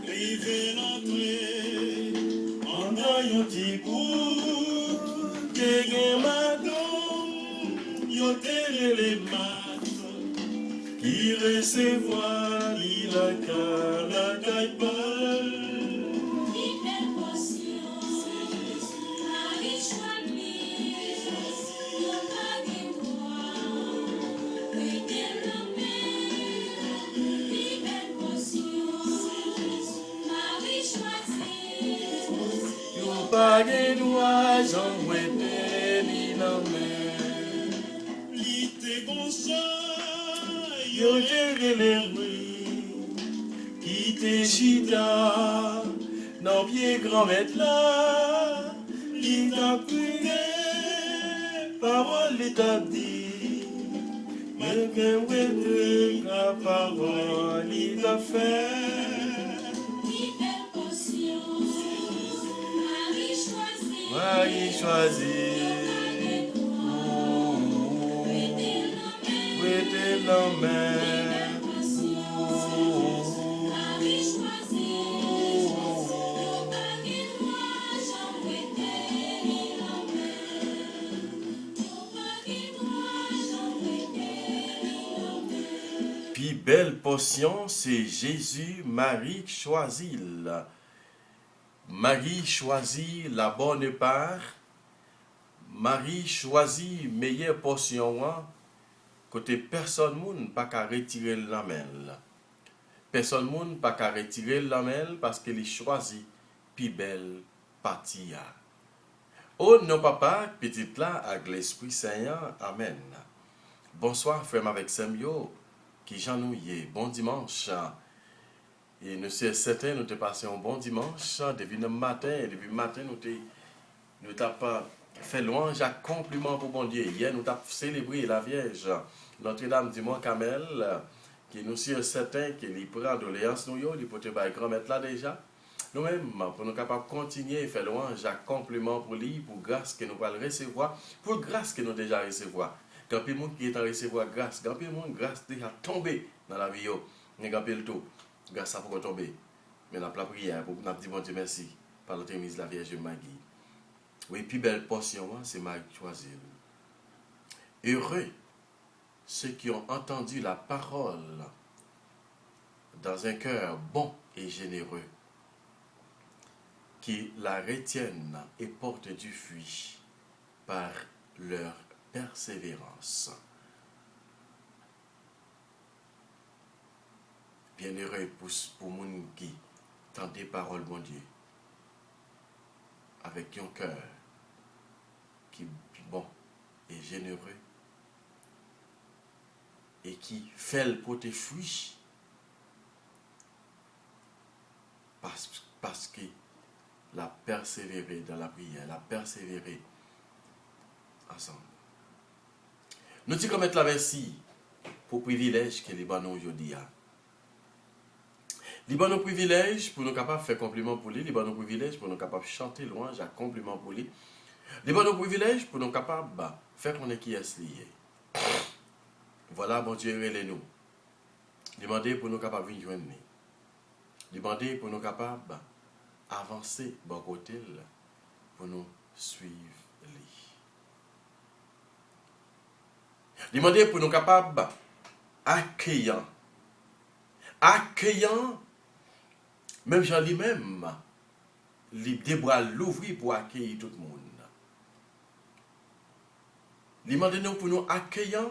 Rive l'entrée, en gagnant petit bout, que madame, yo terre les maths, qui recevoir la caille. Pas de doigts, j'en mouette ni non mais. L'ité conseil, yo géré les rues, qui te chita, non pied grand maître là, il t'a prié, parole il t'a dit, mais que mouette la parole il t'a fait. Marie choisie, où était l'homme? Puis belle potion, c'est Jésus, Marie choisit. Marie choisit la bonne part. Marie choisit meilleure portion. Côté personne moun pas qu'à retirer l'amel. Personne moun pas qu'à retirer l'amel parce qu'il choisit puis belle partie. Oh non papa, petite là avec l'Esprit Saint. Amen. Bonsoir frère avec Samuel qui j'en nous y est. Bon dimanche. Et nous sommes certains, nous avons passé un bon dimanche, depuis le matin, nous avons fait louange à compliment pour bon Dieu. Hier, nous avons célébré la Vierge, Notre-Dame du Mont-Carmel, qui nous sommes certains qui prend doléance, nous peut être grand-maître là déjà. Nous-mêmes, pour nous capables de continuer à faire louange à compliment pour lui, pour grâce que nous allons recevoir, pour grâce que nous déjà recevoir. Quand il y a des gens qui est en recevoir grâce, quand il y a des gens grâce déjà tombé dans la vie, il y a le tout. Grâce à pour tomber. Mais la prière pour nous dire bon Dieu merci par l'entremise de la Vierge Marie. Oui, puis belle portion, c'est Marie choisie. Heureux ceux qui ont entendu la parole dans un cœur bon et généreux, qui la retiennent et portent du fruit par leur persévérance. Bienheureux pour les gens qui entendent des paroles, bon Dieu, avec un cœur qui est bon et généreux et qui fait le côté fruit parce que la persévérer dans la prière, la persévérer ensemble. Nous disons qu'on met la merci pour le privilège que les bons aujourd'hui a. Les bons privilèges pour nous capables de faire compliment pour lui, les bons privilèges pour nous capables de chanter louange à compliment pour lui, les bons privilèges pour nous capables de faire qu'on est qui est lié. Voilà, bon Dieu, relève-nous. Demandez pour nous capables de venir joindre. Demandez pour nous capables d'avancer bon côté pour nous suivre lui. Demandez pour nous capables d'accueillir. Accueillant, même Jean lui-même, des bras l'ouvrir pour accueillir tout le monde. Demandez-nous pour nous accueillir,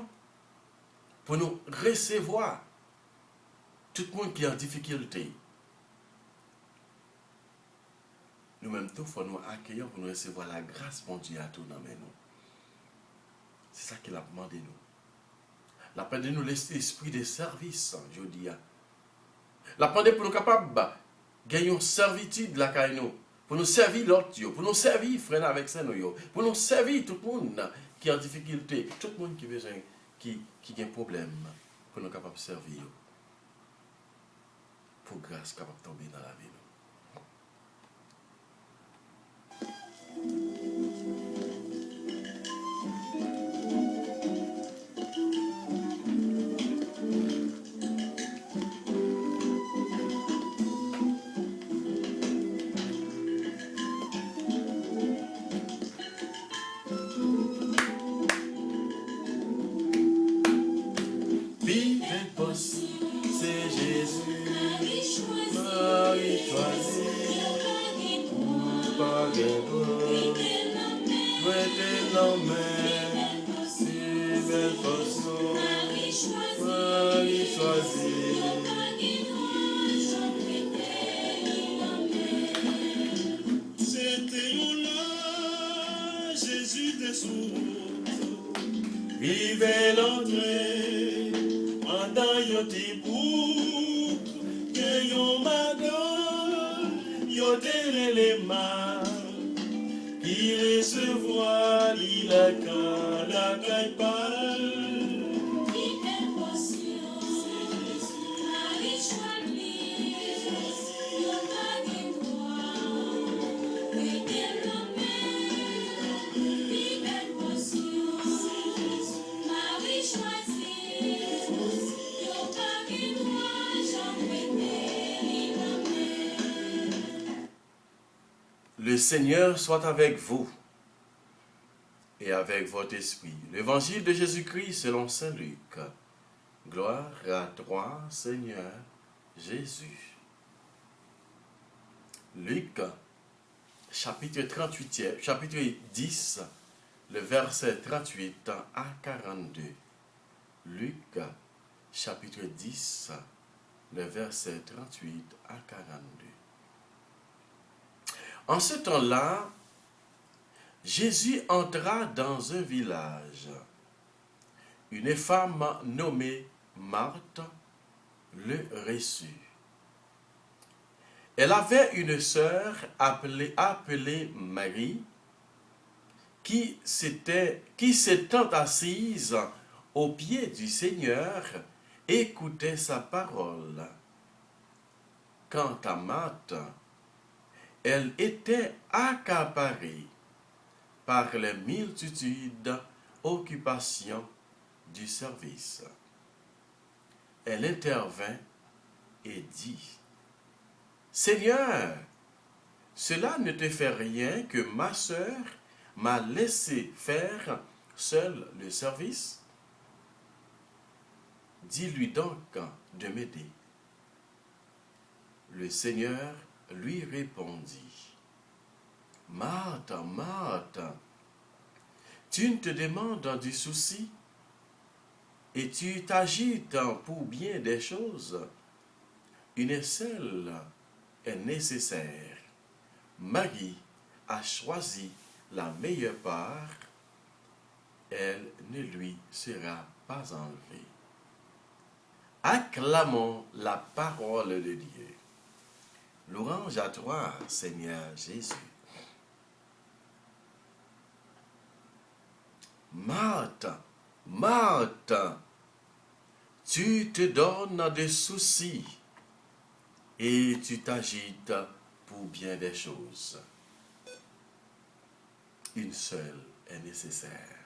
pour nous recevoir tout le monde qui est en difficulté. Nous-mêmes, tout, il faut nous accueillir pour nous recevoir la grâce, mon Dieu, à tout dans nous. C'est ça qu'il a demandé nous. Il a demandé nous l'esprit de service, je dis. Il a demandé pour nous capables de gagner une servitude la caille, pour nous servir l'autre, pour nous servir frère avec ça, pour nous servir tout le monde qui est en difficulté, tout le monde qui a besoin, qui a un problème, pour nous capables de servir. Pour grâce capable de tomber dans la vie. c'est Jésus. Marie choisie, ou pas de toi. Prêtez la main, si belle façon. Marie choisie. C'était là, Jésus des sourds. Vivez l'entrée, pendant yon ti bouk, que yon madame, yon télé les mains, qui recevoir la caille parle. Le Seigneur soit avec vous et avec votre esprit. L'évangile de Jésus-Christ selon saint Luc. Gloire à toi, Seigneur Jésus. Luc, chapitre 38, chapitre 10, le verset 38 à 42. Luc, chapitre 10, le verset 38 à 42. En ce temps-là, Jésus entra dans un village. Une femme nommée Marthe le reçut. Elle avait une sœur appelée Marie, qui s'étant assise aux pieds du Seigneur, écoutait sa parole. Quant à Marthe, elle était accaparée par les multitudes occupations du service. Elle intervint et dit, « Seigneur, cela ne te fait rien que ma sœur m'a laissé faire seule le service? Dis-lui donc de m'aider. » Le Seigneur lui répondit, « Marthe, Marthe, tu ne te demandes du souci et tu t'agites pour bien des choses. Une seule est nécessaire. Marie a choisi la meilleure part, elle ne lui sera pas enlevée. » Acclamons la parole de Dieu. Louange à toi, Seigneur Jésus. Marthe, Marthe, tu te donnes des soucis et tu t'agites pour bien des choses. Une seule est nécessaire.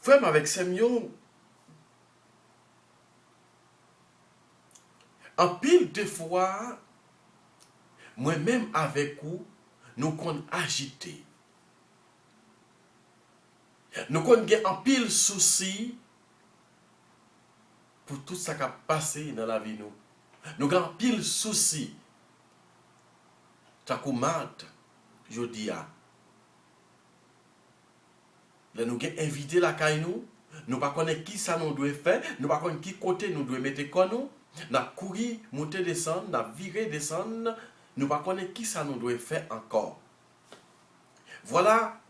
Frère, avec Samuel, en pile de fois, moi-même avec vous, nous qu'on agité. Nous qu'on en pile souci pour tout ça qui a passé dans la vie nous. Nous avons pile souci. Takou mat, je dis à. Là nous avons invité la caille nous. Nous ne connaissons pas qui ça nous doit faire. Nous ne connaissons pas qui côté nous doit mettre quoi nous. Nous avons couru, monter, descendre, nous avons viré, descendre. Nous ne connaissons pas qui ça nous doit faire encore. Voilà.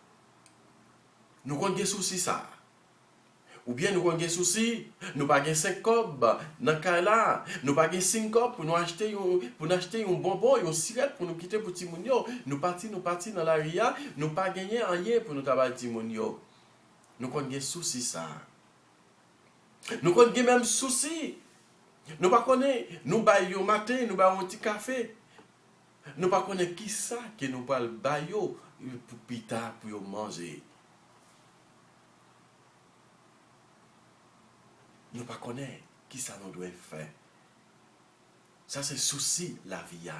Nous avons des soucis ça. Ou bien nous avons des soucis, nous n'avons pas 5 cobs dans le cas là, nous n'avons pas 5 cobs pour nous acheter un bonbon, une cigarette pour nous quitter pour Timonio. Nous partons dans la ria, nous n'avons pas gagné rien pour nous travailler Timonio. Nous avons des soucis ça. Nous avons des mêmes soucis. Nous ne connaissons pas, nous baillons au matin, nous baillons un petit café. Nous ne connaissons pas qui ça que nous baillons pour pita pour manger. Nous ne connaissons pas qui ça nous doit faire. Ça, c'est souci la vie.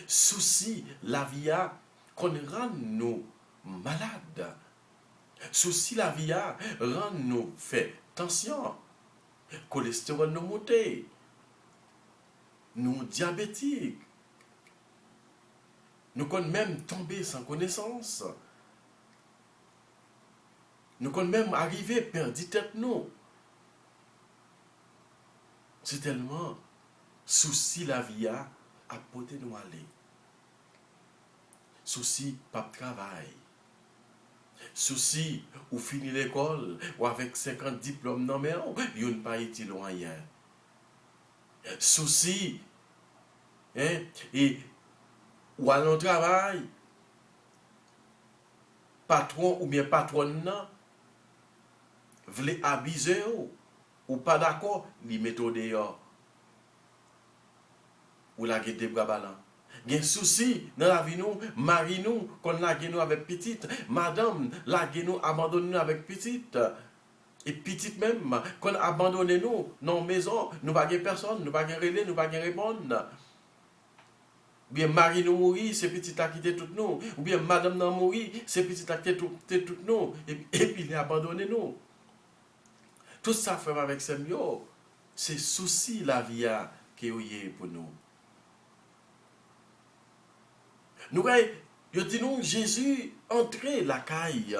Souci la vie qu'on rend nous malades. Souci la vie rend nous fait tension. cholestérol nous monté, nous diabétiques, nous qu'on même tomber sans connaissance, nous qu'on même arriver perdu tête nous. C'est tellement souci la vie à porter nous aller. Souci pas de travail. Souci ou fini l'école ou avec 50 diplômes non mais il n'y a pas été loin. Souci et ou à l'on travail patron ou bien patronne voulait abuser ou pas d'accord, li metto dehors. Ou la guette des bras ballants. Il y a un souci dans la vie nous, mari nous, qu'on la nous avec petite, madame, la nous abandonne nous avec petite. Et petite même, qu'on abandonne nous dans la maison, nous pas personne, nous pas relais, nous pas répondre. Ou bien mari nous mourit, c'est petit à quitter tout nous. Ou bien madame nous mourit, c'est petit à quitter tout nous. Et puis il a abandonné nous. Tout ça fait avec ce mieux. C'est souci la vie qui est pour nous. Nous yo dit nous Jésus entrait la caille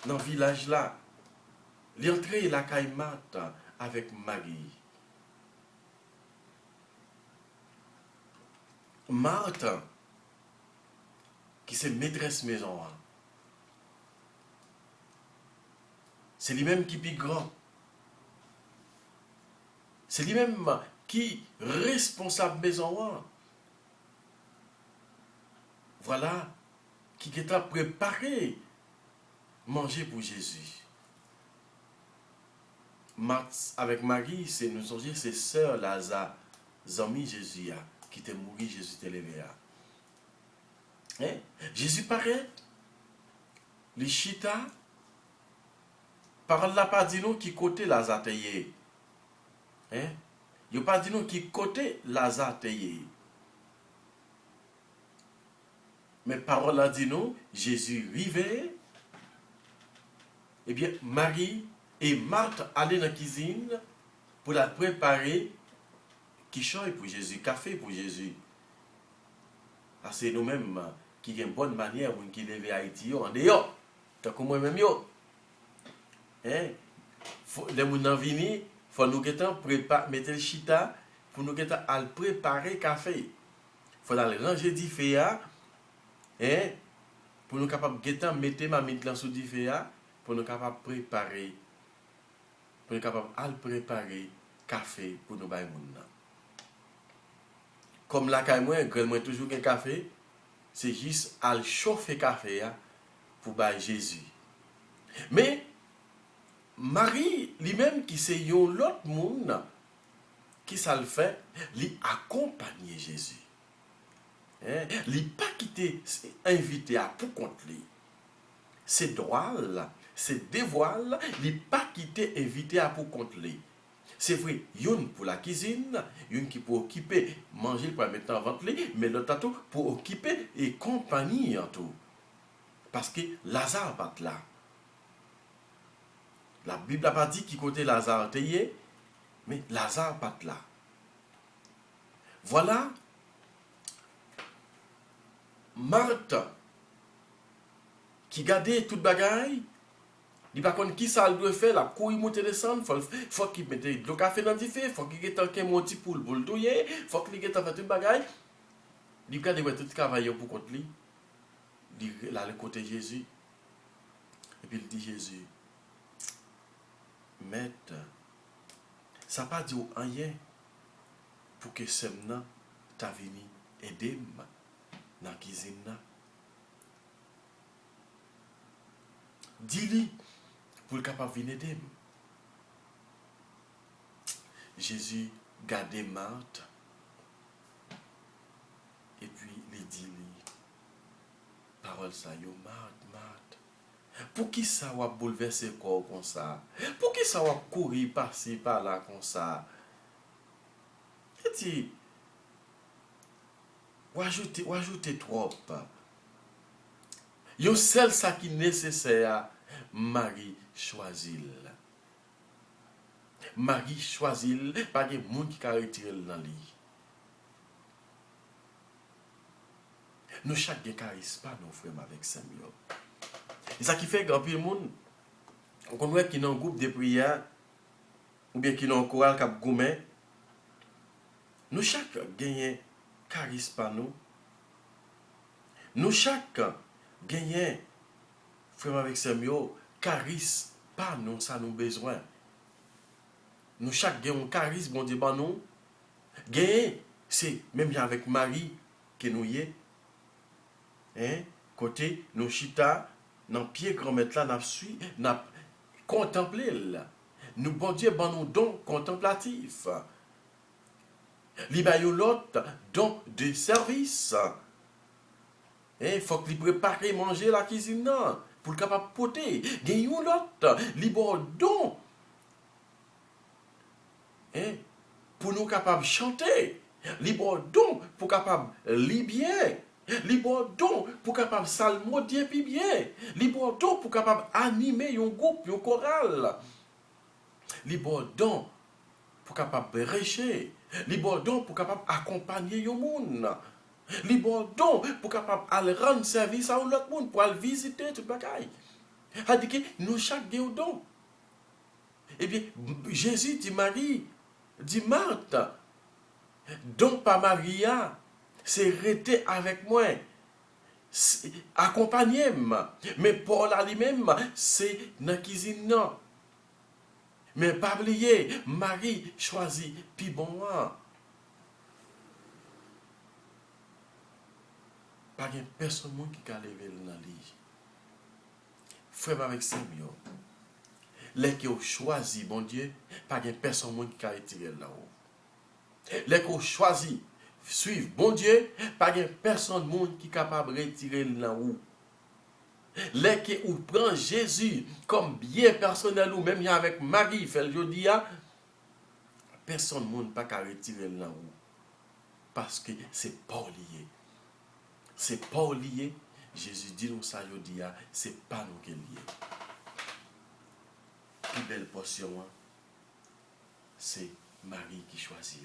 dans le village là. Il entrait la caille Marthe avec Marie. Marthe qui c'est maîtresse maison. C'est lui-même qui est plus grand. C'est lui-même qui est responsable maison. Voilà, qui est préparé manger pour Jésus. Marthe avec Marie, c'est nous songer, c'est sœur Lazare, zami Jésus, qui était mort, Jésus était levé. Jésus paraît, les chita, parole là pas dit nous qui côté Lazare teye. Il pas dit nous qui côté Lazare teye. Mais parole a dit nous, Jésus vivait, eh bien, Marie et Marthe allaient dans la cuisine pour la préparer quichoy pour Jésus, café pour Jésus. Ah, c'est nous-mêmes qui avons une bonne manière pour qui lever Haïti en dehors. Tant que moi-même, les gens viennent, il faut nous mettre le chita pour nous préparer café. Il faut aller ranger du feu. Pour nous capables de mettre ma mine sous du feu, pour nous capables de préparer, pour nous capables de préparer café pour nous bailler moun. Comme la caille moi, grand toujours un café, c'est juste à chauffer café pour bailler Jésus. Mais Marie lui-même qui c'est yon l'autre monde qui ça le fait, lui accompagner Jésus. Il n'a pas quitté, invité à pour compte lui. C'est droit, c'est dévoile, il n'a pas quitté invité à pour compte lui. C'est vrai, une pour la cuisine, une qui pour occuper, manger pour mettre en vente lui, mais l'autre tout pour occuper et compagnie en tout. Parce que Lazare pas là. La Bible n'a pas dit qui côté Lazare était, mais Lazare pas là. Voilà. Marthe, qui gardait toute bagaille, il ne sait pas qui ça doit faire, la couille monter descendre, faut qu'il mette le café dans le feu, faut qu'il ait un petit poule pour le douiller, faut qu'il ait fait toute bagaille. Il garde tout le travail pour contre lui. Il a le côté Jésus. Et puis il dit Jésus, Maître, ça n'a pas dit rien pour que ce maintenant t'a venu aider dans la cuisine. Dis-lui pour le capable de venir aider. Jésus gardait Marthe et puis il dit parole ça yo Marthe. Pour qui ça va bouleverser le corps comme ça? Pour qui ça va courir passer par là comme ça? Et dit ou ajouter trop. Yo seul ça qui est nécessaire, Marie choisit. Marie choisit, pas de monde qui a retiré dans lui. Nous chaque gen charisme pas nos frères avec Samuel. Et ça qui fait grand pile monde on connaît qui dans groupe de prière ou bien qui dans chorale cap goumé. Nous chaque gagner charisme pas nous. Nous chaque gagner frère avec Samuel charisme pas nous ça nous besoin. Nous chaque gagne un charisme bon Dieu ba nous. Gagner c'est même avec Marie que nous y est. Hein? Côté nous chita dans pied grand maître là n'a suit n'a contemplé là. Nous bon Dieu ban nous don contemplatif. Li ba yo l'autre don de service. Il faut qu'il prépare manger la cuisine là pour capable porter. Gen yon l'autre li bon don. Hein? Pour nous capable chanter. Li bon don pour capable li bien. Li bon don pour capable salmodier puis bien. Li bon don pour capable animer un groupe, un choral. Li bon don pour capable prêcher. Li bon don pour capable accompagner un monde. Li bon don pour capable aller rendre service à l'autre monde pour aller visiter tout bagaille. A dit que nous chaque gagne don. Eh bien Jésus dit Marie, dit Marthe, don pas Maria. C'est rester avec moi, accompagner-moi. Mais Paul à lui-même, c'est dans la cuisine. Non. Mais pas oublier, Marie choisit, puis bon. Pas de personne qui a levé dans le lit. Frère avec Samuel. Les qui ont choisi, bon Dieu, pas de personne qui a retiré là-haut. Les qui ont choisi, suivre bon Dieu, pas de personne monde qui est capable de retirer là haut. Les qui ou prend Jésus comme bien personnel ou même avec Marie, fait le jeudi, personne monde pas qu'à retirer là haut. Parce que c'est pas lié. C'est pas lié. Jésus dit nous ça jeudi, c'est pas nous qui est lié. Plus belle portion, c'est Marie qui choisit.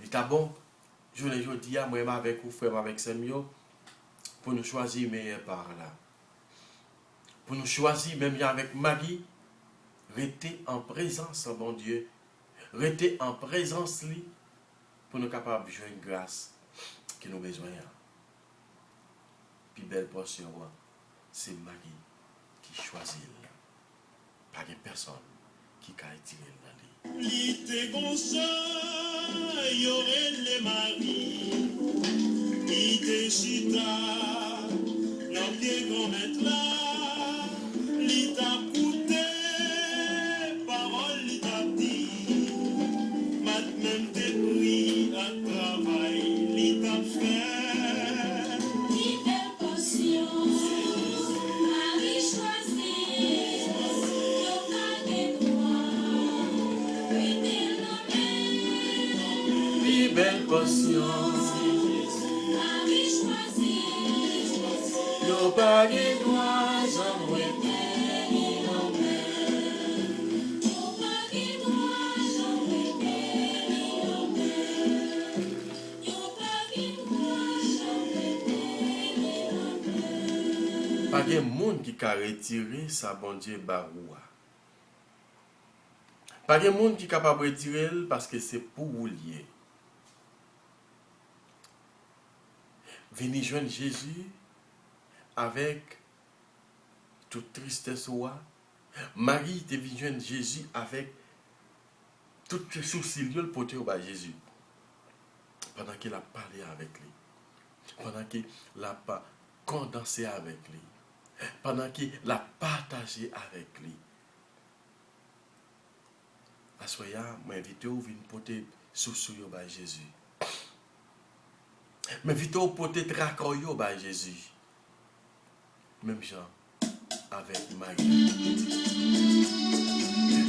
Il est bon, je le dis à moi avec vous, frère, avec Samuel, pour nous choisir meilleur par là. Pour nous choisir, même avec Marie, rester en présence, bon Dieu, rester en présence, lui, pour nous capables de jouer une grâce que nous avons besoin. Puis belle portion, c'est Marie qui choisit. Pas de personne qui a tiré la vie. L'ité gonça, y aurait les maris, l'ité chita, n'en pied qu'on met là, l'ita coûté, parole l'ita dit, mat même tes prix à travail, l'ita fait. Belle patience, yo pas de droit sans pas de monde qui a retiré sa bon Dieu baroua. Pas de monde qui est capable de retirer parce que c'est pour vous lier. Venez joindre Jésus avec toute tristesse. Marie te vient joindre Jésus avec tout souci pour te voir Jésus. Pendant qu'il a parlé avec lui. Pendant qu'il a condensé avec lui. Pendant qu'il a partagé avec lui. À ce moment-là, je m'invite à venir porter souci à Jésus. Mais vite au poté tracoyo by Jésus. Même gens avec Marie.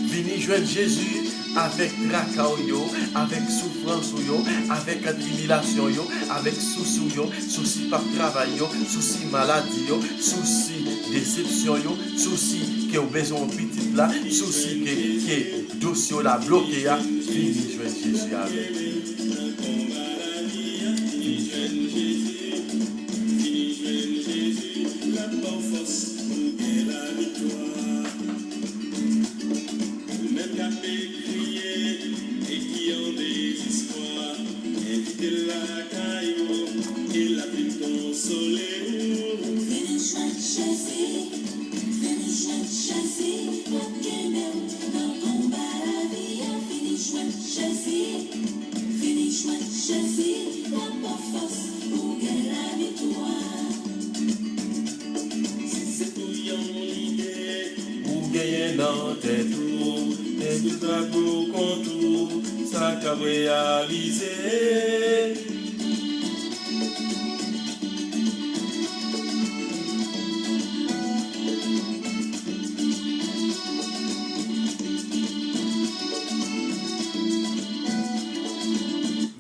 Vini joindre Jésus avec tracoyo, avec souffrance yo, avec tribulation yo, avec souci yo, souci par travail yo, souci maladie yo, souci déception yo, souci qui ont besoin de petit là, souci qui dossier la bloqué, vini joindre Jésus avec.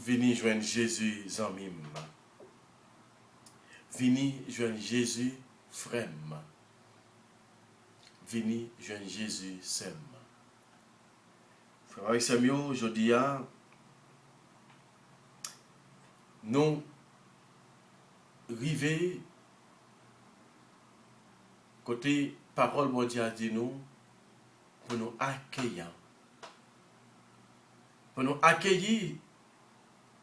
Vini joindre Jésus zanmim. Vini joindre Jésus frère. Vini joindre Jésus sem. Frère avec Samuel, je dis à nous river côté parole mondiale dit nous pour nous accueillir. Pour nous accueillir,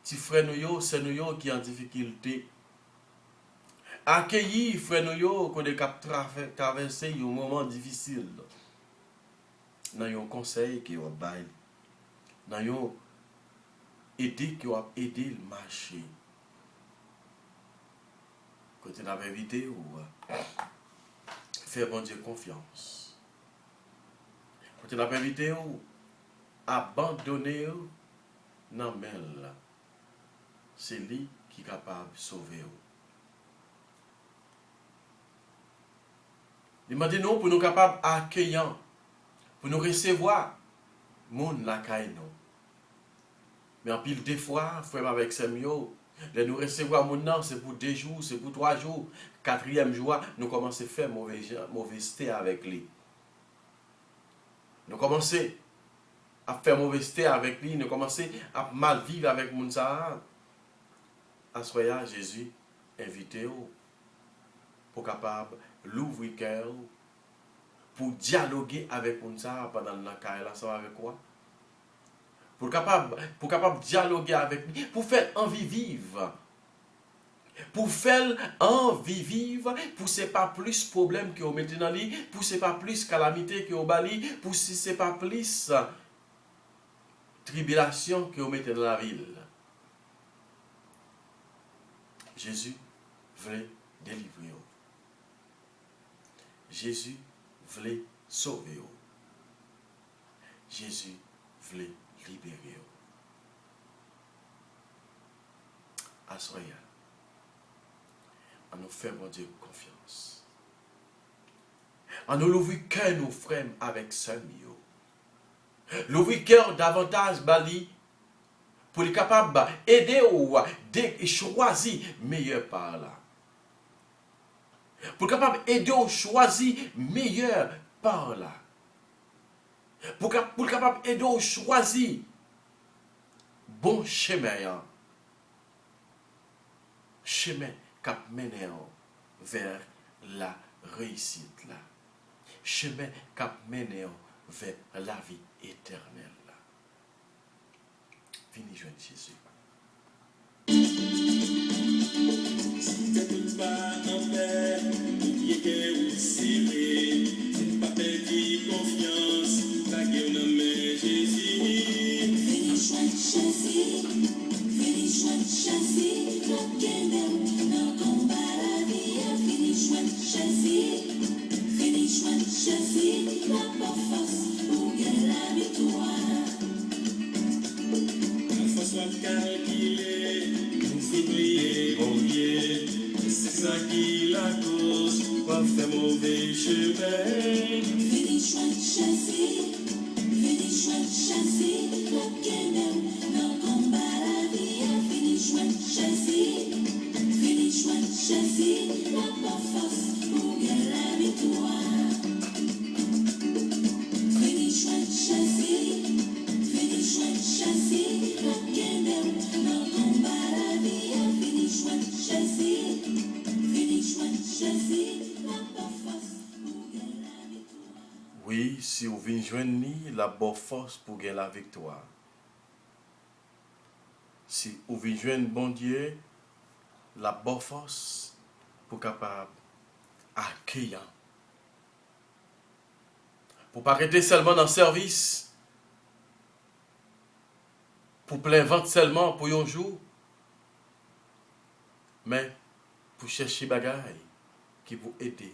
si frère nous c'est nous qui en difficulté. Accueillir frère nous qu'on est traverser un moment difficile. Dans un conseil qui va bail. Dans un aider qui va aider le marché. Côté la vérité ou faire bon Dieu confiance. Côté la vérité ou abandonner non mais c'est lui qui est capable de sauver. Demandez-nous pour nous capables accueillants, pour nous recevoir, monde la caille nous. Mais en pile des fois, frère avec Samuel, de nous recevoir mon c'est pour 2 jours, c'est pour 3 jours. 4e jour, nous commençons à faire mauvais avec lui. Nous commençons à faire mauvais avec lui, nous commençons à mal vivre avec Mounsa. À ce moment Jésus invitez-vous pour capable l'ouvrir cœur pour dialoguer avec Mounsa pendant la carrière, ça va avec quoi? Pour capable dialoguer avec lui, pour faire envie vivre. Pour faire envie vivre, pour ce pas plus problème que vous mettez dans lui, pour ce pas plus calamité que vous bali, pour ce pas plus tribulation que vous mettez dans la ville. Jésus voulait délivrer. Jésus voulait sauver. Jésus voulait libérer. Assoyez. On nous fait mon Dieu confiance. On nous l'ouvre cœur nos frères avec Samuel. L'ouvre cœur davantage bali pour les capables d'aider ou de choisir meilleur par là. Pour capable d'aider ou choisir meilleur par là. Pour capable d'aider ou choisir bon chemin. Chemin qui mène vers la réussite là. Chemin qui mène vers la vie éternelle là. Vini joindre Jésus. Si t'es pas en paix, oubliez que vous serrez. C'est pas perdu confiance, la gueule nommée Jésus. Vini joindre Jésus, vini joindre Jésus, la gueule dans combat la vie. Vini joindre Jésus, vini joindre Jésus, la force pour gagner la victoire. La force soit calculée, nous foubliez, oubliez. C'est ça qui la cause, pas faire mauvais chemin. Vini joindre Jésus, vini joindre Jésus, la gueule dans combat la vie. Vini joindre Jésus, vini joindre Jésus, la force pour gagner la victoire. Oui, si vous venez joindre la bonne force pour gagner la victoire. Si vous venez joindre bon Dieu, la bonne force pour capable accueillir. Pour pas arrêter seulement dans le service. Pour plein ventre seulement pour un jour. Mais pour chercher bagaille qui vous aider.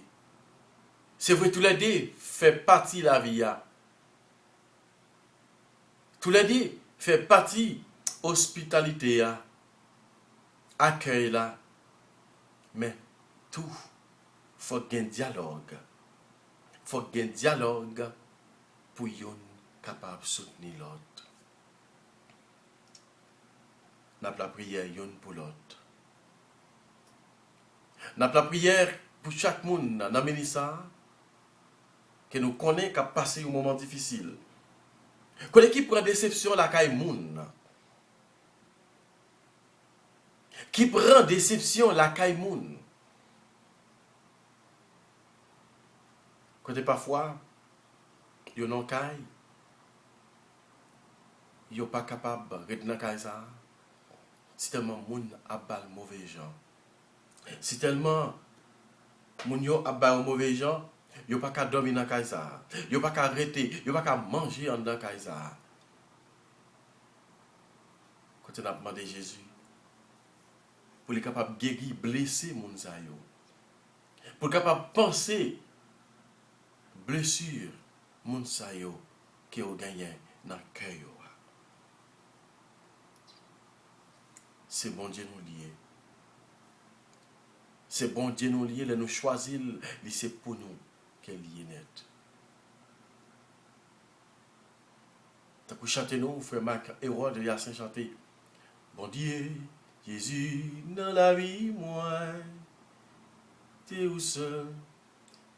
C'est vrai, tous les deux fait partie de la vie. Tous les deux fait partie de l'hospitalité, accueil là. Mais tout, il faut qu'il y ait un dialogue. Il faut qu'il y ait un dialogue pour yon capable de soutenir l'autre. Nous avons la prière yon pour l'autre. Nous avons la prière pour chaque monde dans le ministère que nous connaissons qui a passé un moment difficile. Que l'équipe prend déception la caille moun. Qui prend déception la caille moun. Quand parfois, yo non caille, yo pas capable de rester dans caille ça. Si tellement moun a bal mauvais gens. Si tellement moun yo a bal mauvais gens, yo pas qu'à dormir dans caille ça. Yo pas qu'à arrêter, yo pas qu'à manger en dans caille ça. Quand on a demandé Jésus pour être capable de guérir, blesser moun sa yo. Pour être capable de penser blessure moun sa yo qui ont gagné dans le cœur. C'est bon Dieu nous lié. C'est bon Dieu nous lié, nous choisir, c'est pour nous qu'elle est net. T'as pu chanter nous, frère Marc, héros de Yassin chanter. Bon Dieu, Jésus, dans la vie, moi, t'es où seul,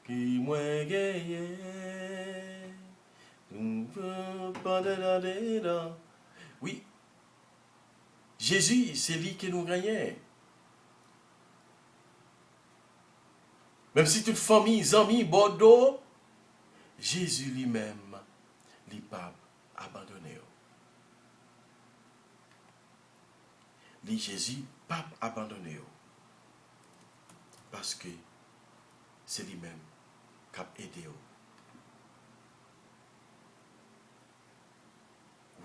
qui moi gagne. Oui. Jésus, c'est lui qui nous gagne. Même si toute famille, amis, Bordeaux, Jésus lui-même, il pas abandonné. Lui, Jésus, pas abandonné. Parce que c'est lui-même qui a aidé.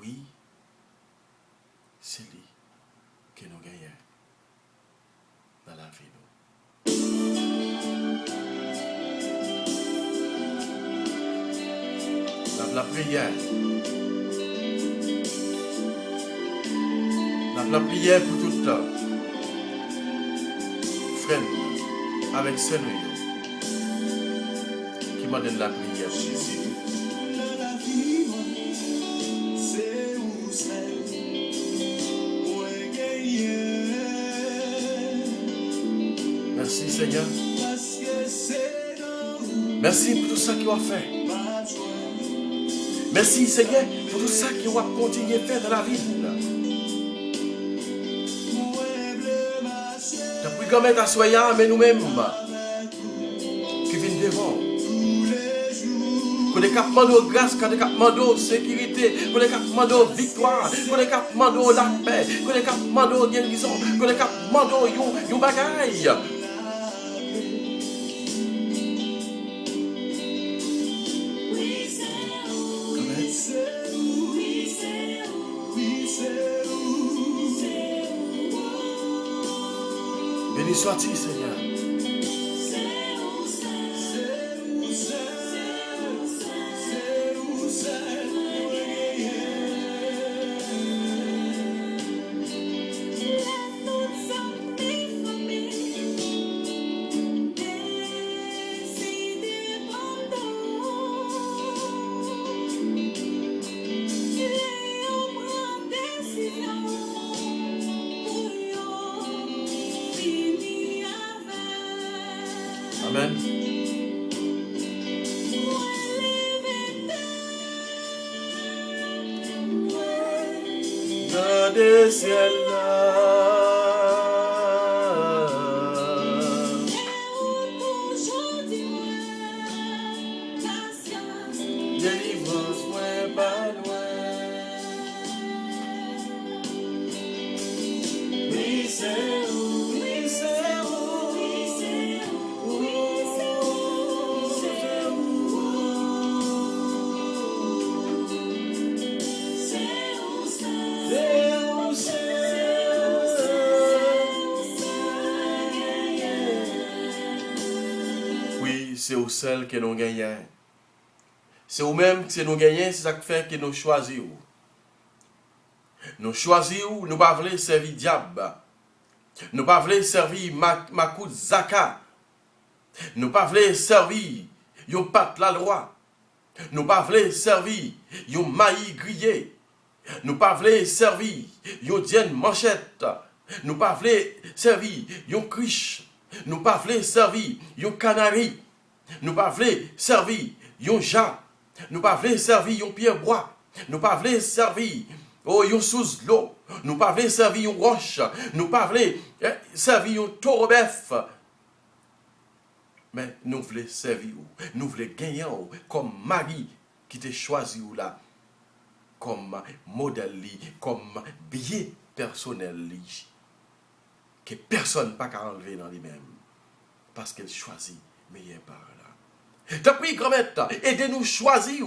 Oui, c'est lui qui nous gagne dans la vie. La prière. La prière pour tout le temps. Frère, avec Seigneur, qui m'a donné la prière. Merci Seigneur. Merci pour tout ça qu'il a fait. Merci Seigneur pour tout ça qu'il va continuer à faire dans la vie. Depuis qu'on met à soya, mais nous-mêmes qui viennent devant. Qu'on est capable de grâce, qu'on est capable de sécurité, qu'on est capable de victoire, qu'on est capable de la paix, qu'on est capable de guérison, qu'on est capable de bagaille. Béni sois-tu, Seigneur. Amen. Dans des ciels c'est au seul que nous gagnons. C'est au même que nous gagnons, c'est ça qui fait que nous choisissons. Nous choisissons, nous ne pas voulons servir diable. Nous ne pas voulons servir Makout Zaka. Nous ne pas voulons servir yon pat la loi. Nous ne pas voulons servir yon maïs grillé. Nous ne pas voulons servir yon dienne manchette. Nous ne pas voulons servir yon criche. Nous ne pas voulons servir yon canari. Nous ne pas voulons servir yon jas. Nous ne pas voulons servir yon pierre bois. Nous ne pas voulons servir yon sous l'eau. Nous ne pas voulons servir yon roche. Nous ne pas voulons servir yon taureau bœuf. Mais nous voulons servir, nous voulons gagner comme Marie qui t'a choisi là, comme modèle, comme billet personnel, que personne n'a pas enlever dans lui-même, parce qu'elle choisit meilleur par là. T'as pris grand-mère, aidez-nous choisir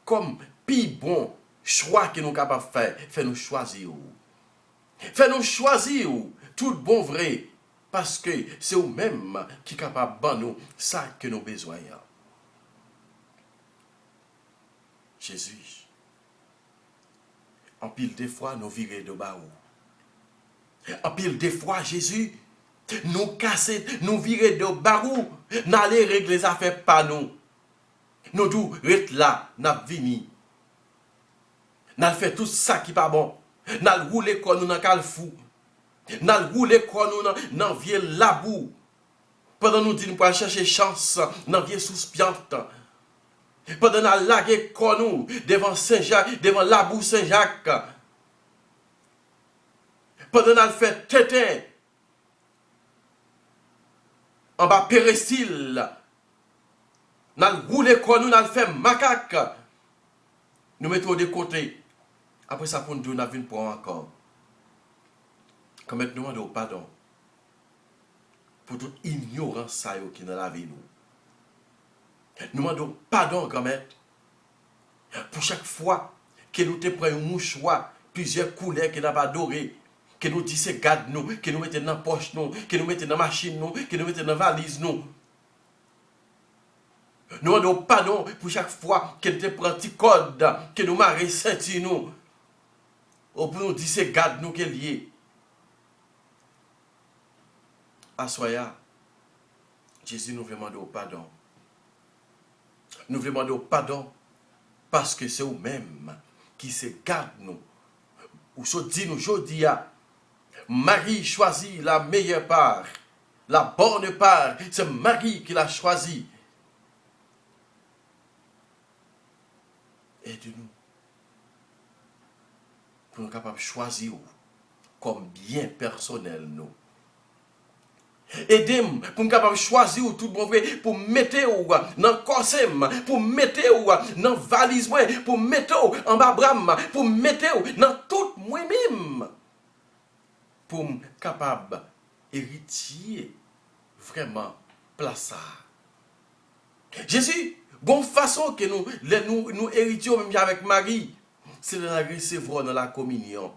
comme plus bon choix que nous sommes capables de faire, fais-nous choisir. Fais-nous choisir tout bon vrai. Parce que c'est eux-mêmes qui sont capables de nous ça que nous avons besoin. Jésus, en pile des fois, nous virons de bas. En pile des fois, Jésus, nous casser, nous virer de bas. Nous allons régler les affaires par nous. Nous devons être là, nous venir. Nous allons faire tout ça qui n'est pas bon. Nous allons rouler comme nous dans le calfou. Nous allons rouler comme nous dans le vieux labou. Pendant nous disons pour chercher chance dans le vieux souspiante. Pendant nous allons laguer comme nous devant Saint-Jacques, devant labou Saint-Jacques. Pendant nous allons faire tétin en bas péristyle. Nous allons rouler comme nous allons faire macaque. Nous mettons de côté. Après ça, pour nous dire, nous avons une pour encore. Quand nous demandons pardon pour toute ignorance qui est dans la vie. Nous demandons pardon, grand-mère, pour chaque fois que nous te prenons un mouchoir, plusieurs couleurs que nous n'avons pas doré, que nous disons garde nous, que nous mettons dans la poche, que nous mettons dans la machine, que nous mettons dans la valise. Nous demandons pardon pour chaque fois que nous te prenons un petit code, que nous marrons ceinture nous, ou pour nous dire garde nous qui est lié. Assoya, Jésus nous demande pardon. Nous demandons pardon parce que c'est eux-mêmes qui se gardent nous. Ou se dit nous, je dis, Marie choisit la meilleure part, la bonne part, c'est Marie qui l'a choisi. Aide-nous pour nous capables de choisir comme bien personnel nous. Aidez-moi pour nous capable choisir tout bon vrai pour mettre dans le corset, pour mettre dans la valise, pour mettre en bas bram, pour mettre dans tout moi-même. Pour me capable héritier vraiment place. Jésus, bonne façon que nous héritions même avec Marie, c'est de la recevoir dans la communion.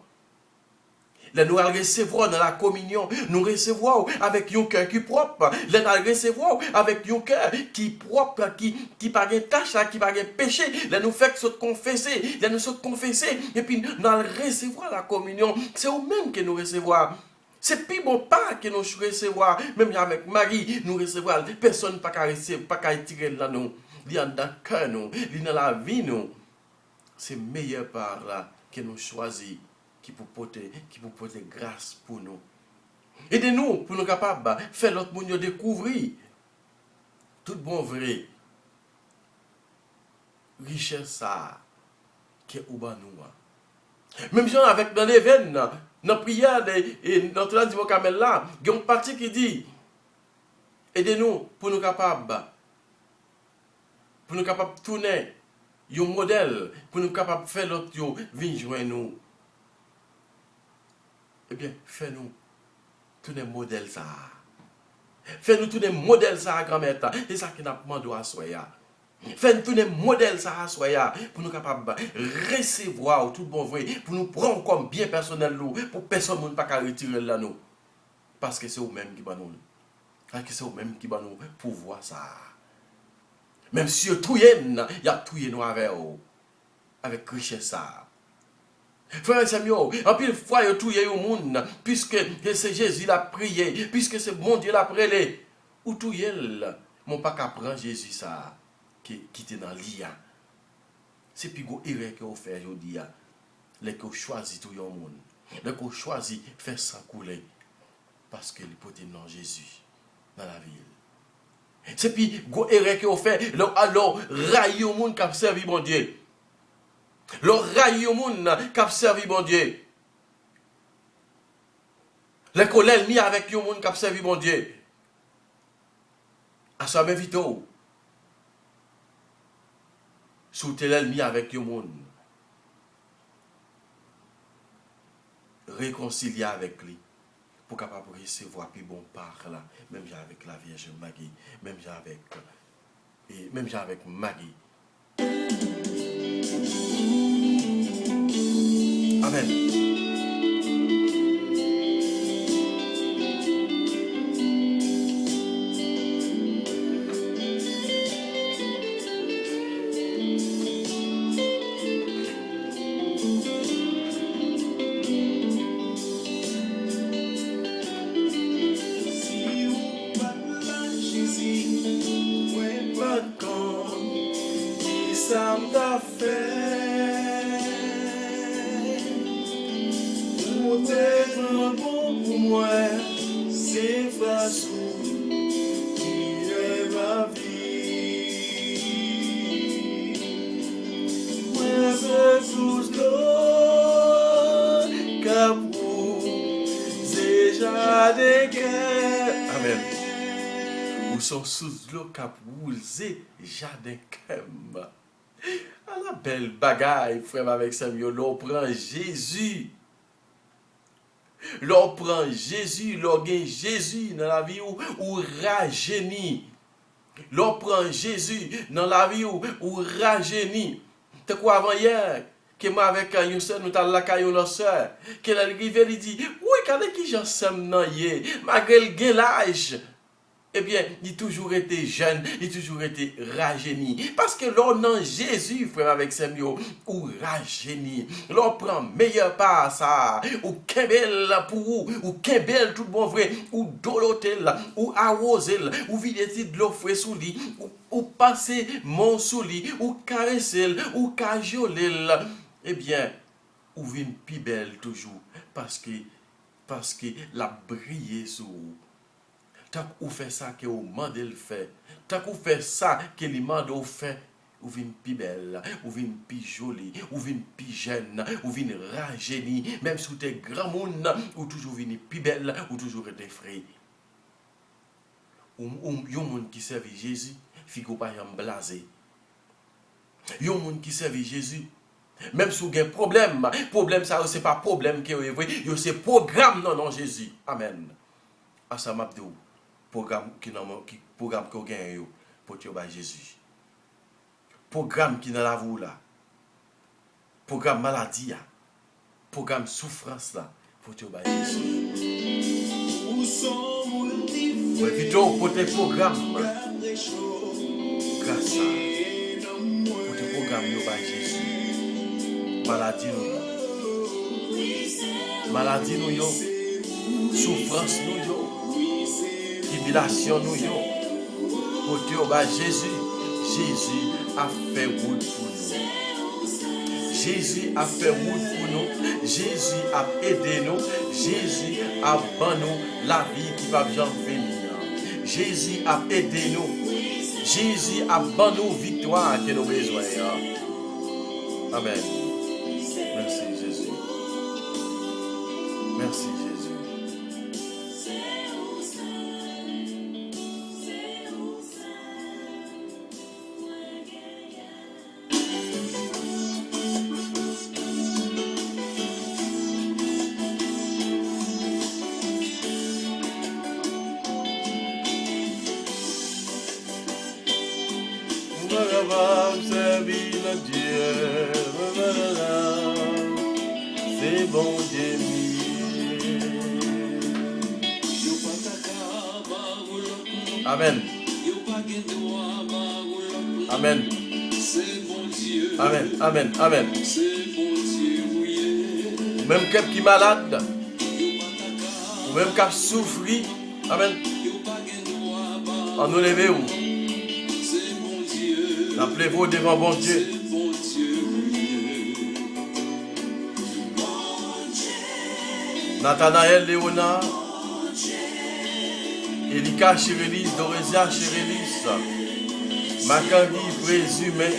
Là, nous allons recevoir dans la communion, nous recevons avec un cœur qui est propre. Là, nous allons recevoir avec un cœur qui est propre, qui n'a pas de tâche, qui n'a pas de péché. Là, nous faisons confesser. Là, nous sommes confesser. Et puis, nous allons recevoir la communion. C'est eux-mêmes que nous recevons. C'est plus bon pas que nous recevons. Même avec Marie, nous recevons. Personne n'a pas tirer là nous. Il y a dans le cœur nous. Il y a dans la vie nous. C'est meilleur par là que nous choisissons. Qui peut porter grâce pour nous. Aidez-nous pour nous capables de faire l'autre monde découvrir tout bon vrai richesse ça qui est au bas nous. Même si on avec dans les veines, dans la prière et notre là du Camel là, il y a une partie qui dit aidez-nous pour nous capables de tourner un modèle pour nous capables de faire l'autre venir joindre nous. Eh bien, fais-nous tous les modèles ça. Fais-nous tous les modèles ça, grand-mère. C'est ça qui n'a pas demandé à soya. Fais-nous tous les modèles ça, soya, pour nous capables de recevoir tout bon vrai, pour nous prendre comme bien personnel, pour personne ne pas retirer là nous. Parce que c'est eux-mêmes qui vont nous. Parce que c'est eux-mêmes qui vont nous pouvoir ça. Même si vous touillez, il y a touillé nous avec richesse ça. Frère et sœurs, en pile fois, vous touillez au monde, puisque c'est Jésus l'a prié, puisque c'est mon Dieu l'a prié. Ou touillez, mon pas qu'à prendre Jésus ça, qui était dans l'IA. C'est plus gros erreur que vous faites aujourd'hui. Les que vous choisissez tout le monde. Les que vous choisissez faire sans couler. Parce que le pote dans Jésus, dans la ville. C'est puis gros erreur que vous faites. Alors, raillez au monde qui a servi mon Dieu. Le raillez au monde qui a servi mon Dieu. Les collègues mis avec le monde qui a servi mon Dieu. À ça, m'invite. Sous l'ennemi avec le monde. Réconcilier avec lui. Pour capable recevoir plus bon par là. Même avec la Vierge Marie. Même avec Marie. Amen. Sous l'eau cap roulé jardin kem. À la belle bagaille, frère avec Samuel, l'on prend Jésus. L'on prend Jésus, l'on gagne Jésus dans la vie ou rajeuni. L'on prend Jésus dans la vie ou rajeuni. T'es quoi avant hier? Que moi avec un soeur, nous t'as la caillou notre soeur. Qu'elle arrive, elle dit, oui, quand qui j'en sème nan yé, malgré le gain l'âge. Eh bien, il a toujours été jeune, il a toujours été rajeuni. Parce que l'on a Jésus, frère, avec Samuel, ou rajeuni. L'on prend meilleur part ça, ou kebel pour vous, ou kebel tout bon vrai, ou dolotel, ou arrosel, ou vidéti de l'eau frais sous lit, ou passer mon sous lit, ou caresser, ou cajolel. Eh bien, ou vin plus belle toujours, parce que la brille sous vous. Tant qu'on fait ça que vous demandez le fait, tant qu'on fait ça que les demandent au fait, ou vin plus belle, ou vin plus jolie, ou vin plus jeune, ou vin rajeuni, même si vous êtes grand monde, ou toujours vin plus belle, ou toujours êtes frais. Ou yon monde qui servait Jésus, figo pas yon blasé. Yon monde qui servait Jésus, même si vous avez un problème ça c'est pas problème que vous avez, c'est programme non Jésus. Amen. À ça m'a dit programme que vous gagnez pour te battre Jésus. Programme qui dans la vous là. Programme maladie, programme souffrance là pour te battre Jésus. Ouais, vidéo pour tes programmes. Grâce à pour tes programmes nous battre Jésus. Maladie nous yo. Souffrance nous yo. Tribulation nous yo. Pour te battre Jésus. Jésus a fait route pour nous. Jésus a fait route pour nous. Jésus a aidé nous. Jésus a ban nous la vie qui va bien venir. Jésus a aidé nous. Jésus a ban nous victoire que nous besoin. Amen. Merci Jésus. Merci Jésus. C'est bon Dieu. Amen. Amen. Amen. Amen. Amen. Ou même quelqu'un qui est malade, ou même qui a souffert. Amen. En nous lever où? Appelez-vous devant bon Dieu. Nathanaël Léonard, Elika Chérélis, Dorésia Chérélis, Macari Présumé,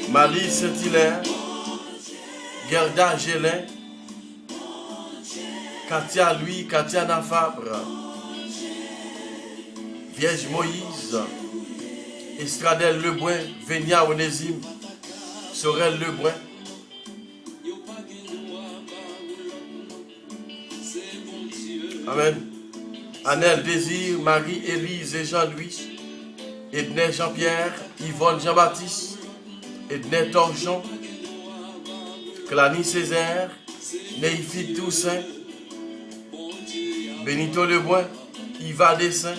Mali Saint-Hilaire, Gerda Gélin, Katia Louis, Katia Nafabre, Vierge Moïse, Estradelle Lebrun, Vénia Onésime, Sorel Lebrun, Amen. Annelle Désir, Marie-Élise et Jean-Louis, Edney Jean-Pierre, Yvonne Jean-Baptiste, Edney Torchon, Clany Césaire, Néifi Toussaint, Benito Lebrun, Yva Dessin,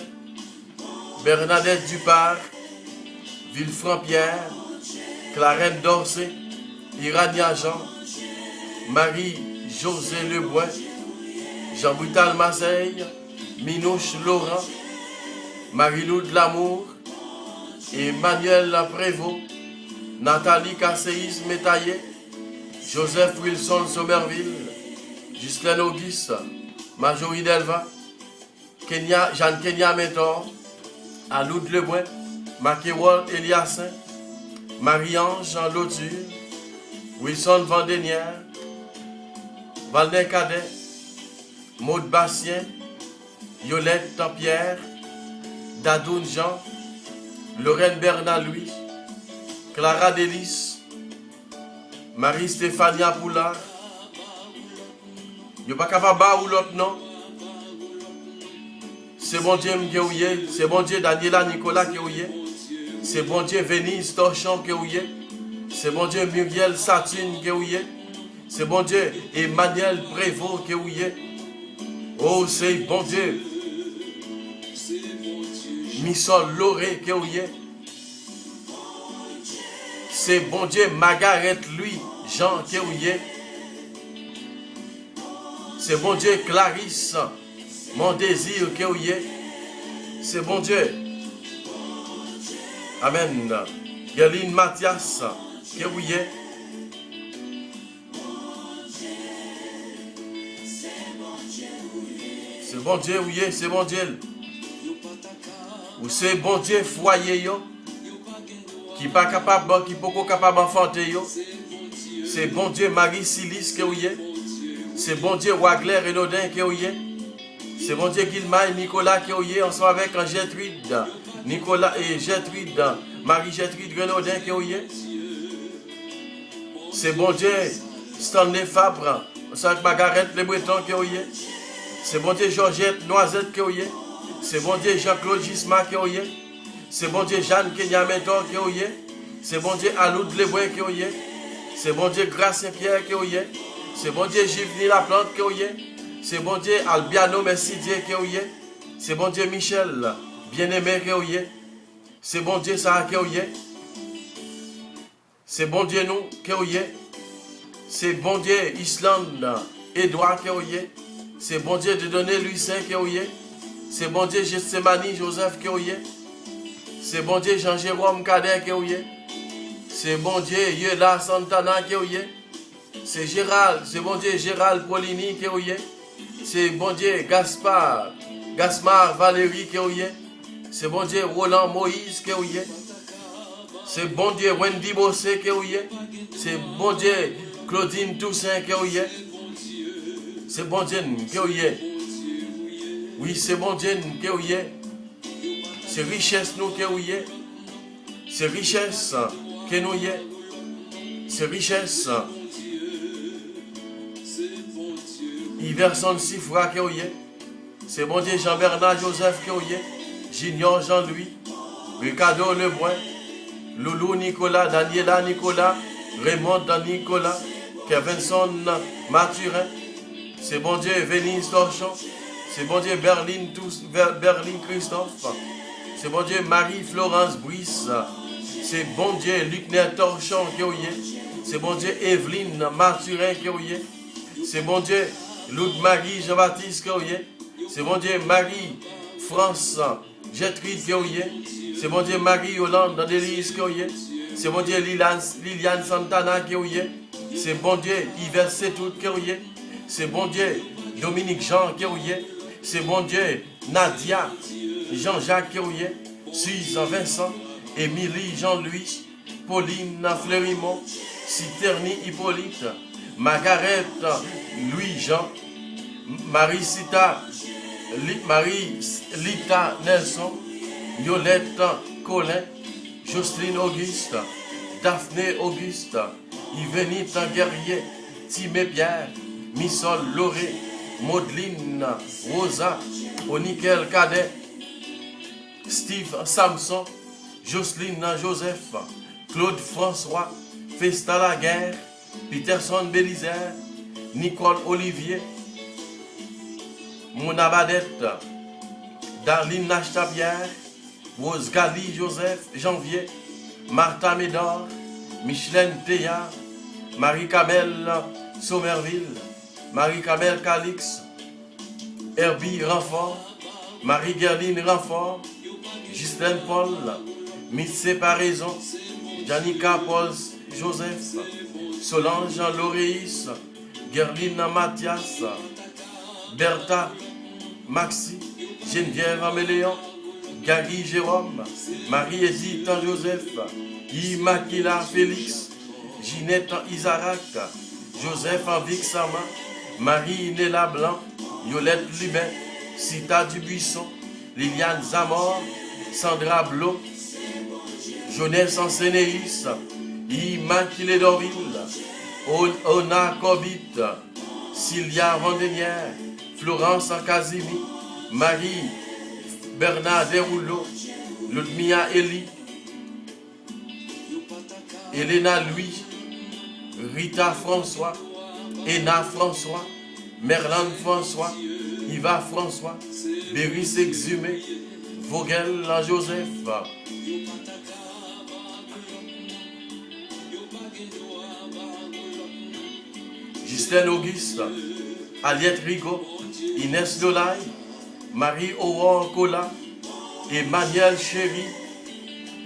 Bernadette Dupart, Villefranc-Pierre, Clarence Dorsey, Irania Jean, Marie-José Lebrun, Jean-Brutal Marseille, Minouche Laurent, Marie-Lou de l'Amour, Emmanuel Prévost, Nathalie Casséis Métaillé, Joseph Wilson Somerville, Ghislaine Auguste, Marjorie Delva, Jeanne Kenya Métor, Aloud Lebrun, Makéwol Eliassin, Marie-Ange Jean Lauture, Wilson Vandénière, Valden Cadet, Maud Bastien, Yolette Tampierre, Dadoun Jean, Lorraine Bernard Louis, Clara Délice, Marie-Stéphania Poulard. Yo pas capable ou l'autre non. C'est bon Dieu Mgéouye, c'est bon Dieu Daniela Nicolas Kéouye, c'est bon Dieu Venise Torchon Kéouye, c'est bon Dieu Muriel Satine Kéouye, c'est bon Dieu Emmanuel Prévost Kéouye. Oh, c'est bon Dieu. Missol Loré Kéouye. C'est bon Dieu Margaret Louis Jean Kéouye. C'est bon Dieu Clarisse Mon Désir Kéouye. C'est bon Dieu. Amen. Yaline Mathias Kéouye. C'est bon Dieu, oui, c'est bon Dieu. Ou c'est bon Dieu foyer yo, qui pas capable, qui pas capable enfanter yo. C'est bon Dieu Marie Silis que oui. C'est bon Dieu Wagler Renaudin que oui. C'est bon Dieu Guilmain Nicolas que oui, ensemble avec Gertrude, Nicolas et Gertrude, Marie Gertrude Renaudin que oui. C'est bon Dieu Stanley Fabre, ensemble avec Margaret Le Breton que oui. C'est bon Dieu Georgette Noisette Kéouye. C'est bon Dieu Jean-Claude Gisma Kéouye. C'est bon Dieu Jeanne Kenya Mentor Kéouye. C'est bon Dieu Aloud Lebrun Kéouye. C'est bon Dieu Grace Saint-Pierre Kéouye. C'est bon Dieu Givni Laplante Kéouye. C'est bon Dieu Albiano Messidie Kéouye. C'est bon Dieu Michel Bien-Aimé Kéouye. C'est bon Dieu Sarah Kéouye. C'est bon Dieu nous Kéouye. C'est bon Dieu Islande Edouard Kéouye. C'est bon Dieu de donner Lucien Kéouye. C'est bon Dieu Gethsemane Joseph Kéouye. C'est bon Dieu Jean-Jérôme Kader Kéouye. C'est bon Dieu Yela Santana Kéouye. C'est Gérald, c'est bon Dieu Gérald Polini Kéouye. C'est bon Dieu Gaspard Valérie Kéouye. C'est bon Dieu Roland Moïse Kéouye. C'est bon Dieu Wendy Bossé Kéouye. C'est bon Dieu Claudine Toussaint Kéouye. C'est bon Dieu Kéouye. Oui, c'est bon Dieu Kéouye. C'est richesse nous Kéouye. C'est richesse que nous y est. C'est richesse. Iverson Sifra Kéouye. C'est bon Dieu Jean-Bernard Joseph Kéouye. Junior Jean-Louis. Ricardo Lebrun. Loulou Nicolas. Daniela Nicolas. Raymond Nicolas. Kevinson Mathurin. C'est bon Dieu Venise Torchon. C'est bon Dieu Berlin Christophe. C'est bon Dieu Marie-Florence Brice. C'est bon Dieu Lucner Torchon qui est. C'est bon Dieu Evelyne Mathurin qui est. C'est bon Dieu Loude Marie Jean-Baptiste qui est. C'est bon Dieu Marie-France Gertrude qui est. C'est bon Dieu Marie-Yolande Denise qui est. C'est bon Dieu Liliane Santana qui est. C'est bon Dieu Yves Setout qui est. C'est bon Dieu Dominique Jean qui est. C'est bon Dieu Nadia Jean-Jacques qui est. Susan Vincent, Émilie Jean-Louis, Pauline Fleurimont, Citerny Hippolyte, Margaret Louis-Jean, Marie-Lita Nelson, Violette Colin, Jocelyne Auguste, Daphné Auguste, Yvenite Guerrier, Timé Pierre, Missol Loré, Maudeline Rosa, Onikel Cadet, Steve Samson, Jocelyne Joseph, Claude François, Festa Laguerre, Peterson Bélisaire, Nicole Olivier, Mona Badette, Darlene Nachta-Pierre, Rose Gali Joseph Janvier, Martha Médor, Micheline Théard, Marie-Camille Somerville, Marie-Camille Calix, Herbie Renfort, Marie-Gerline Renfort, Justine Paul, Miss Séparaison, Janica Paul Joseph, Solange Lauréis, Gerline Mathias, Bertha Maxi, Geneviève Améléon, Gary Jérôme, Marie-Edith Joseph, Immaculata Félix, Ginette Isaac, Joseph Vixama, Marie-Néla Blanc, Yolette Libin, Cita Dubuisson, Liliane Zamor, Sandra Blo, Jeunesse Ensénéis, Immaculée Dorville, Ona Corbit, Cilia Vandenière, Florence Casimi, Marie Bernard Derouleau, Ludmilla Eli, Elena Louis, Rita François, Ena François, Merlane François, Iva François, Béris Exhumé, Vogel Joseph, Justine Auguste, Aliette Rigaud, Inès Lolaï, Marie-Aurore Cola, Emmanuel Chéry,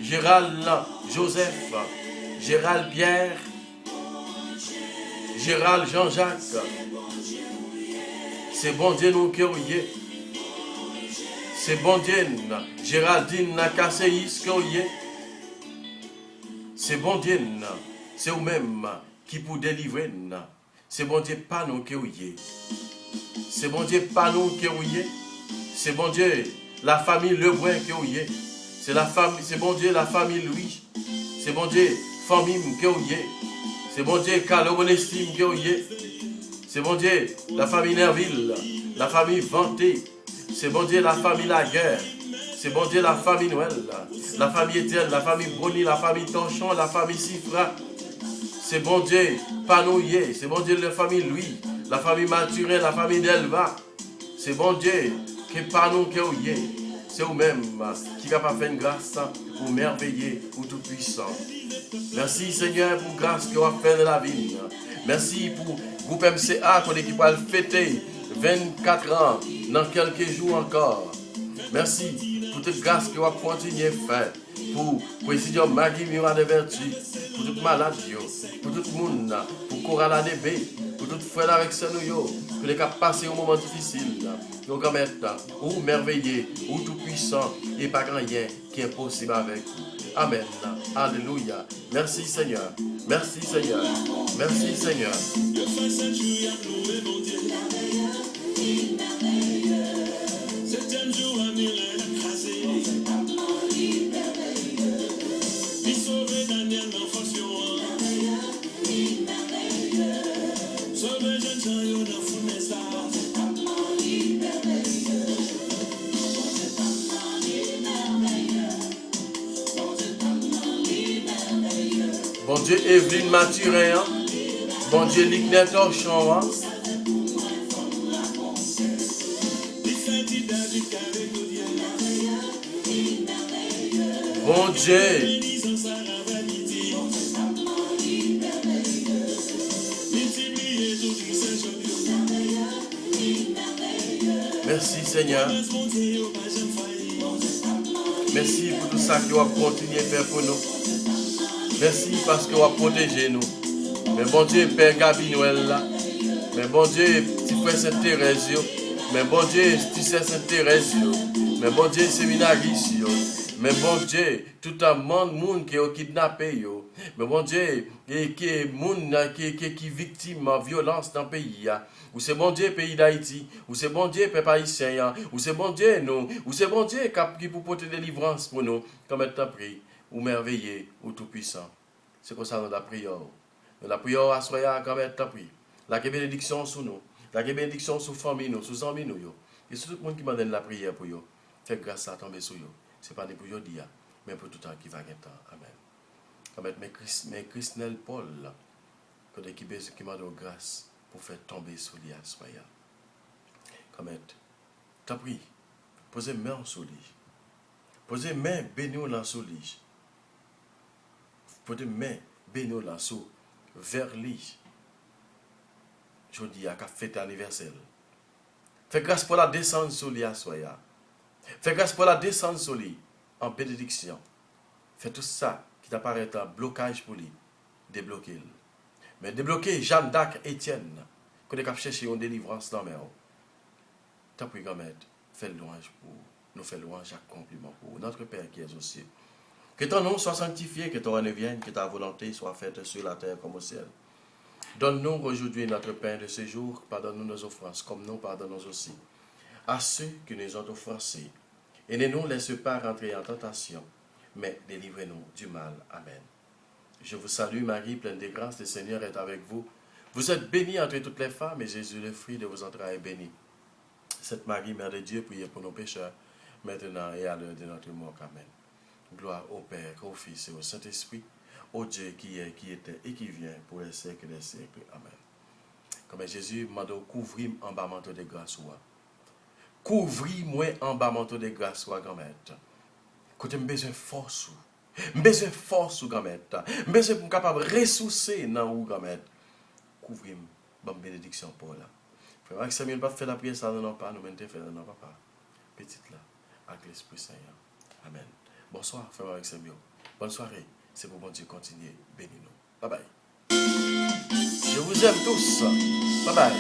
Gérald Joseph, Gérald Pierre, Gérald Jean-Jacques. C'est bon Dieu nous qui est. C'est bon Dieu, Géraldine Nakasséis qui est. C'est bon Dieu, c'est vous-même qui pour délivrer. C'est bon Dieu pas nous qui est. C'est bon Dieu pas nous qui est. C'est bon Dieu la famille Lebrun qui est. C'est bon Dieu la famille Louis. C'est bon Dieu famille qui est. C'est bon Dieu Carlo Estime qui est. C'est bon Dieu la famille Nerville, la famille Vanté. C'est bon Dieu la famille Laguerre. C'est bon Dieu la famille Noël, la famille Étienne, la famille Bruni, la famille Torchon, la famille Sifra. C'est bon Dieu Panouillé. C'est bon Dieu la famille Louis, la famille Mathurin, la famille Delva. C'est bon Dieu qui Panou qui est. C'est vous-même qui va pas faire une grâce pour merveiller ou tout puissant. Merci Seigneur pour grâce que vous avez fait de la vie. Merci pour le groupe MCA qui va fêter 24 ans dans quelques jours encore. Merci pour toute grâce que vous avez continué à faire. Pour le président Magui Mira de Vertu, pour toute maladie, pour tout le monde, pour Coral ADB, pour tout frère avec Sanoyo, pour les cas passer au moment difficile. Nous allons mettre ou merveilleux, ou tout puissant, et pas rien qui est possible avec vous. Amen. Alléluia. Merci Seigneur. Merci Seigneur. Merci Seigneur. Bon Dieu, Evelyne Mathurin, bon Dieu, Lignet Torchon, Bon Dieu. Merci Seigneur. Merci pour tout ça que vous avez continué à faire pour nous. Merci parce que vous avez protégé nous. Mais bon Dieu, Père Gabi Noël là. Mais bon Dieu, petit frère Sainte-Thérèse. Mais bon Dieu, petit frère Sainte-Thérèse. Mais bon Dieu, séminariste. Mais bon Dieu, tout un monde qui est kidnappé. Mais bon Dieu, qui est victime de violence dans le pays. Ou c'est bon Dieu, pays d'Haïti. Ou c'est bon Dieu, peuple haïtien. Ou c'est bon Dieu, nous. Ou c'est bon Dieu qui pour porter délivrance pour nous. Comme elle t'a pris. Ou merveilleux, ou tout-puissant. C'est comme ça nous la prière. Nous la prière à soi, comme elle t'a pris. La bénédiction sur nous. La bénédiction sur la famille, nous, sur les amis. Et sur tout le monde qui m'a donné la prière pour eux. Faites grâce à tomber sur eux. Ce n'est pas pour eux dire, mais pour tout le temps qui va gagner temps. Amen. Comme mes Christnel Paul, qui m'a donné grâce pour faire tomber sur lui à soi. Comme t'as pris. Posez main sur lui. Posez main bénio dans sur lui. Posez main bénio dans sur vers lui. Je dis à fête anniversaire. Fais grâce pour la descente sur lui à soya. Fais grâce pour la descente sur lui en bénédiction. Fais tout ça qui t'apparaît un blocage pour lui. Débloquer. Mais débloquer Jeanne d'Arc Étienne. Qu'on est capable de chercher une délivrance dans mes mains. T'as pris comme aide. Fais louange pour nous. Fais louange à compliment pour notre Père qui est aux cieux. Que ton nom soit sanctifié, que ton règne vienne, que ta volonté soit faite sur la terre comme au ciel. Donne-nous aujourd'hui notre pain de ce jour. Pardonne-nous nos offenses, comme nous pardonnons aussi à ceux qui nous ont offensés. Et ne nous laisse pas rentrer en tentation, mais délivrez-nous du mal. Amen. Je vous salue Marie, pleine de grâce, le Seigneur est avec vous. Vous êtes bénie entre toutes les femmes, et Jésus, le fruit de vos entrailles, est béni. Sainte Marie, Mère de Dieu, priez pour nos pécheurs, maintenant et à l'heure de notre mort. Amen. Gloire au Père, au Fils et au Saint-Esprit, au Dieu qui est, qui était et qui vient pour les siècles des siècles. Amen. Comme Jésus m'a dit, couvrir en bas manteau de grâce. Couvrir-moi en bas manteau de grâce, grand-mère. Quand j'ai besoin de force, j'ai besoin de force, grand-mère. J'ai besoin pour capable de ressourcer dans vous, grand-mère. Couvrir-moi, bonne bénédiction pour là. Frère Samuel, pas faire la prière, ça non pas, nous mettons faire non papa. Petite là, avec l'Esprit Saint. Amen. Bonsoir, frère Samuel. Bonne soirée. C'est pour bon Dieu continuer. Bénis-nous. Bye bye. Je vous aime tous. Bye bye.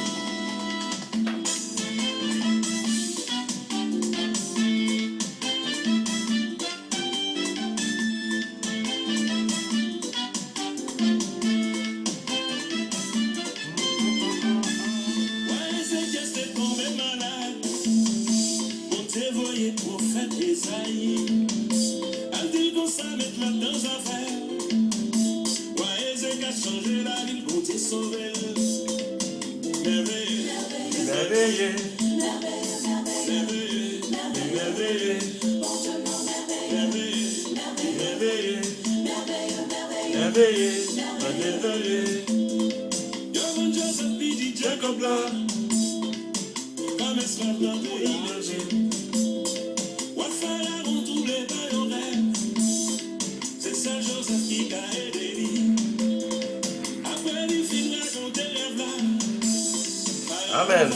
Amen.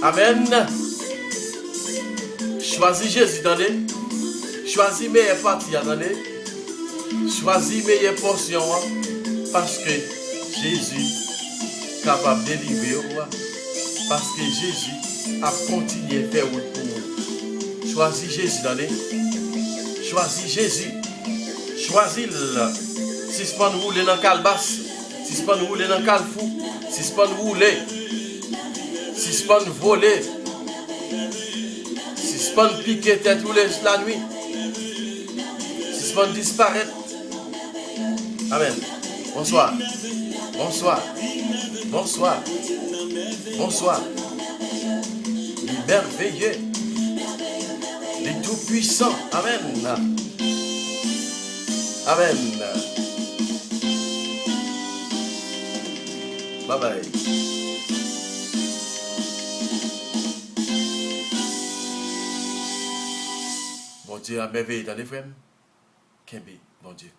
Amen. Choisis Jésus, attendez. Choisis meilleure partie, attendez. Choisis meilleure portion, parce que Jésus est capable de délivrer. Parce que Jésus a continué à faire pour vous. Choisis Jésus, attendez. Choisis Jésus. Choisis-le. Si ce n'est pas nous rouler dans le calebasse, si ce n'est pas nous rouler dans le calfou, si ce n'est pas nous rouler, si ce n'est pas nous voler, si ce n'est pas nous piquer tête la nuit, si ce n'est pas nous disparaître. Amen. Bonsoir. Bonsoir. Bonsoir. Bonsoir. Les merveilleux, les tout-puissants. Amen. Amen. Bye bye. Bon Dieu, à merveille dans les frères. Kembe, bon Dieu.